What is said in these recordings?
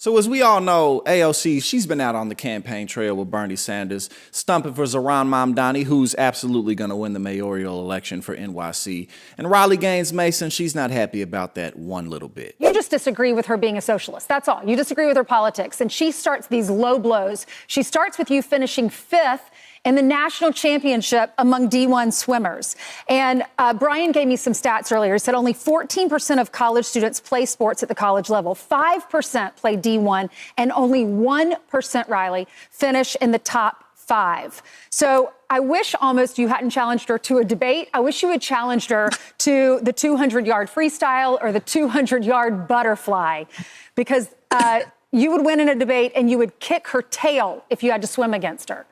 So as we all know, AOC, she's been out on the campaign trail with Bernie Sanders, stumping for Zohran Mamdani, who's absolutely going to win the mayoral election for NYC. And Riley Gaines Mason, she's not happy about that one little bit. You just disagree with her being a socialist. That's all. You disagree with her politics. And she starts these low blows. She starts with you finishing 5th in the national championship among D1 swimmers. And Brian gave me some stats earlier. He said only 14% of college students play sports at the college level. 5% play D1, and only 1%, Riley, finish in the top 5. So I wish almost you hadn't challenged her to a debate. I wish you had challenged her to the 200-yard freestyle or the 200-yard butterfly, because you would win in a debate and you would kick her tail if you had to swim against her.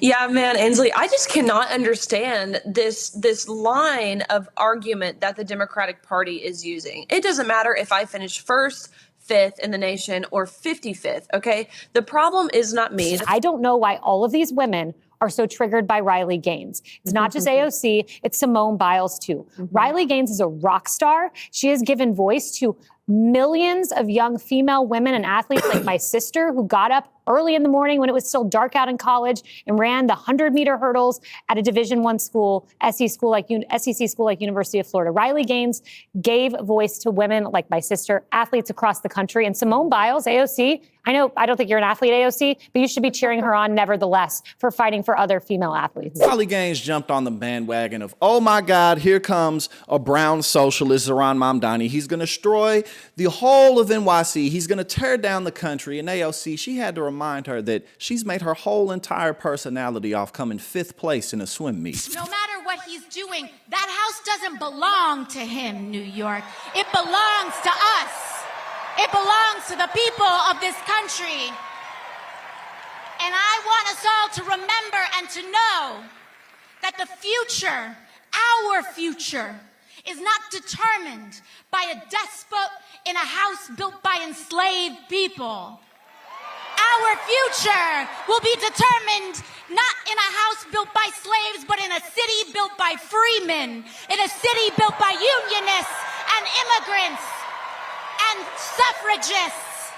Yeah, man, Ainsley, I just cannot understand this line of argument that the Democratic Party is using. It doesn't matter if I finish 1st, 5th in the nation, or 55th, okay? The problem is not me. I don't know why all of these women are so triggered by Riley Gaines. It's not just AOC, it's Simone Biles too. Riley Gaines is a rock star. She has given voice to millions of young female women and athletes like my sister, who got up early in the morning when it was still dark out in college and ran the 100-meter hurdles at a Division I school, SEC school like University of Florida. Riley Gaines gave voice to women like my sister, athletes across the country. And Simone Biles, AOC, I don't think you're an athlete, AOC, but you should be cheering her on nevertheless for fighting for other female athletes. Riley Gaines jumped on the bandwagon of, oh my God, here comes a brown socialist, Zohran Mamdani. He's going to destroy the whole of NYC. He's going to tear down the country. And AOC, she had to remind her that she's made her whole entire personality off coming 5th place in a swim meet. No matter what he's doing, that house doesn't belong to him, New York. It belongs to us. It belongs to the people of this country. And I want us all to remember and to know that the future, our future, is not determined by a despot in a house built by enslaved people. Our future will be determined not in a house built by slaves, but in a city built by freemen, in a city built by unionists and immigrants and suffragists.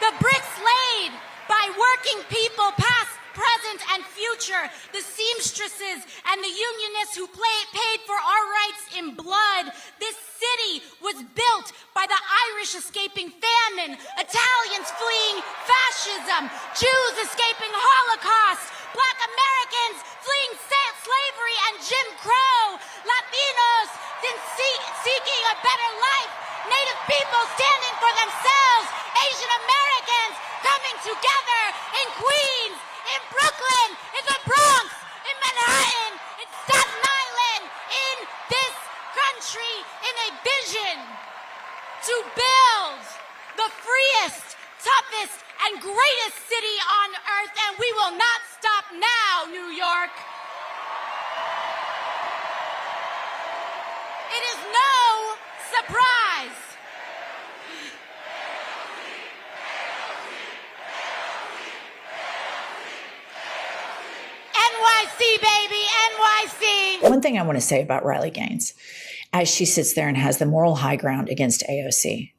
The bricks laid by working people, past, present, and future, the seamstresses and the unionists who paid for our rights in blood. This city was built by the Irish escaping famine, Italians fleeing fascism, Jews escaping Holocaust, Black Americans fleeing slavery and Jim Crow, Latinos seeking a better life, Native people standing for themselves, Asian Americans coming together in Queens, in Brooklyn, in the Bronx, in Manhattan, in Staten Island, in this country, in a vision to build the freest, toughest, and greatest city on earth, and we will not stop now, New York. It is no surprise. NYC, baby, NYC. One thing I want to say about Riley Gaines, as she sits there and has the moral high ground against AOC,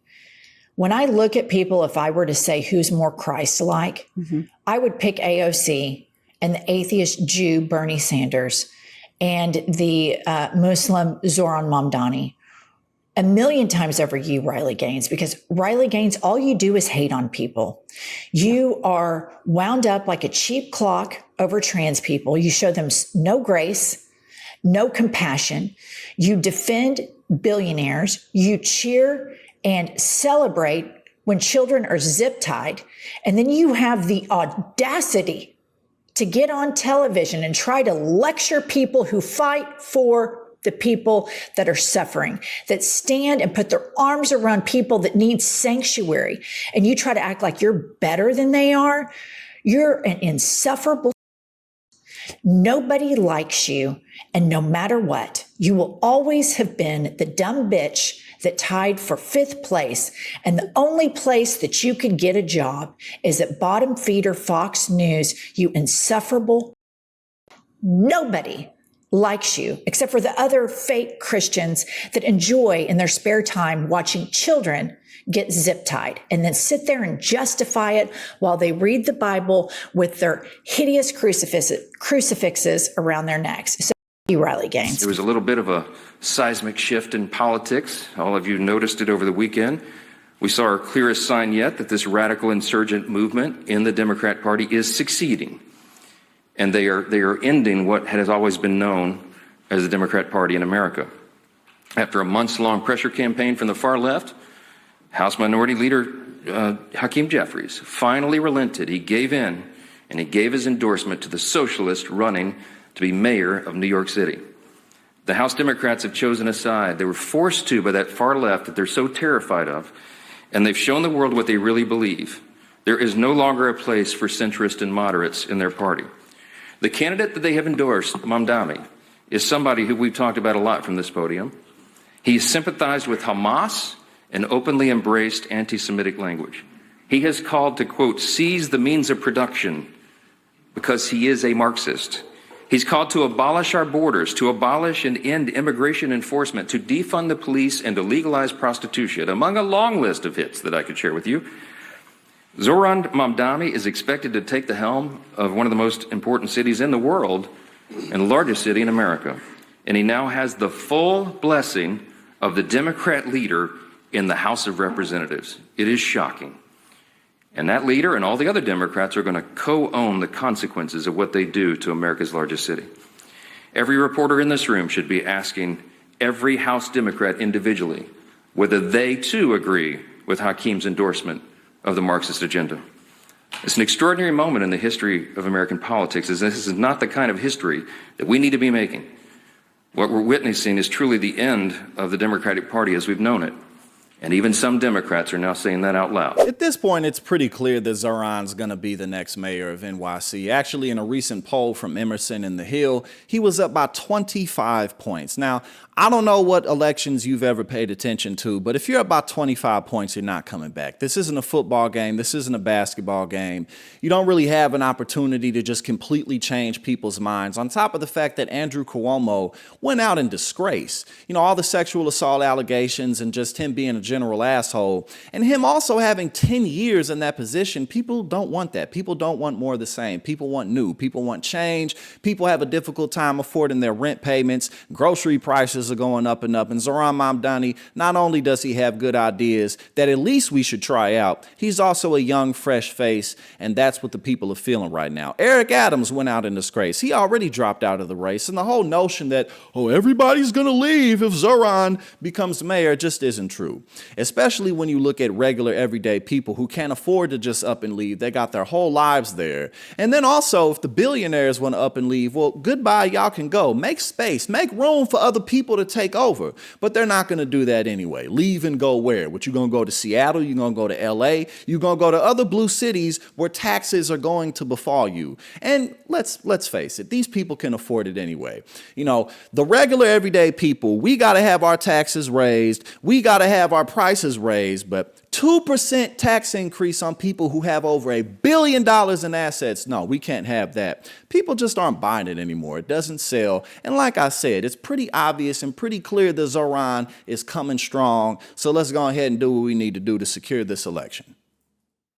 when I look at people, if I were to say who's more Christ-like, I would pick AOC and the atheist Jew Bernie Sanders and the Muslim Zohran Mamdani a million times over you, Riley Gaines, because Riley Gaines, all you do is hate on people. You are wound up like a cheap clock over trans people. You show them no grace, no compassion. You defend billionaires. You cheer and celebrate when children are zip tied. And then you have the audacity to get on television and try to lecture people who fight for the people that are suffering, that stand and put their arms around people that need sanctuary. And you try to act like you're better than they are. You're an insufferable. Nobody likes you. And no matter what, you will always have been the dumb bitch that tied for 5th place. And the only place that you could get a job is at bottom feeder Fox News, you insufferable. Nobody likes you, except for the other fake Christians that enjoy in their spare time watching children get zip tied and then sit there and justify it while they read the Bible with their hideous crucifixes around their necks. So you, Riley Gaines. There was a little bit of a seismic shift in politics. All of you noticed it over the weekend. We saw our clearest sign yet that this radical insurgent movement in the Democrat Party is succeeding. And they are ending what has always been known as the Democrat Party in America. After a months-long pressure campaign from the far left, House Minority Leader Hakeem Jeffries finally relented. He gave in, and he gave his endorsement to the socialist running to be mayor of New York City. The House Democrats have chosen a side. They were forced to by that far left that they're so terrified of, and they've shown the world what they really believe. There is no longer a place for centrists and moderates in their party. The candidate that they have endorsed, Mamdani, is somebody who we've talked about a lot from this podium. He sympathized with Hamas and openly embraced anti-Semitic language. He has called to, quote, seize the means of production because he is a Marxist. He's called to abolish our borders, to abolish and end immigration enforcement, to defund the police, and to legalize prostitution, among a long list of hits that I could share with you. Zohran Mamdani is expected to take the helm of one of the most important cities in the world and the largest city in America. And he now has the full blessing of the Democrat leader in the House of Representatives. It is shocking. And that leader and all the other Democrats are going to co-own the consequences of what they do to America's largest city. Every reporter in this room should be asking every House Democrat individually whether they too agree with Hakeem's endorsement of the Marxist agenda. It's an extraordinary moment in the history of American politics, as this is not the kind of history that we need to be making. What we're witnessing is truly the end of the Democratic Party as we've known it. And even some Democrats are now saying that out loud. At this point, it's pretty clear that Zohran's going to be the next mayor of NYC. Actually, in a recent poll from Emerson and The Hill, he was up by 25 points. Now, I don't know what elections you've ever paid attention to, but if you're up by 25 points, you're not coming back. This isn't a football game. This isn't a basketball game. You don't really have an opportunity to just completely change people's minds. On top of the fact that Andrew Cuomo went out in disgrace. You know, all the sexual assault allegations and just him being a general asshole, and him also having 10 years in that position. People don't want that. People don't want more of the same. People want new. People want change. People have a difficult time affording their rent payments. Grocery prices are going up and up. And Zohran Mamdani, not only does he have good ideas that at least we should try out, he's also a young, fresh face, and that's what the people are feeling right now. Eric Adams went out in disgrace. He already dropped out of the race, and the whole notion that, oh, everybody's going to leave if Zohran becomes mayor just isn't true. Especially when you look at regular, everyday people who can't afford to just up and leave. They got their whole lives there. And then also, if the billionaires want to up and leave, well, goodbye, y'all can go. Make space. Make room for other people to take over. But they're not going to do that anyway. Leave and go where? What, you going to go to Seattle? You going to go to L.A.? You going to go to other blue cities where taxes are going to befall you? And let's face it, these people can afford it anyway. You know, the regular, everyday people, we got to have our taxes raised. We got to have our prices raised, but 2% tax increase on people who have over $1 billion in assets. No, we can't have that. People just aren't buying it anymore. It doesn't sell. And like I said, it's pretty obvious and pretty clear that Zohran is coming strong. So let's go ahead and do what we need to do to secure this election.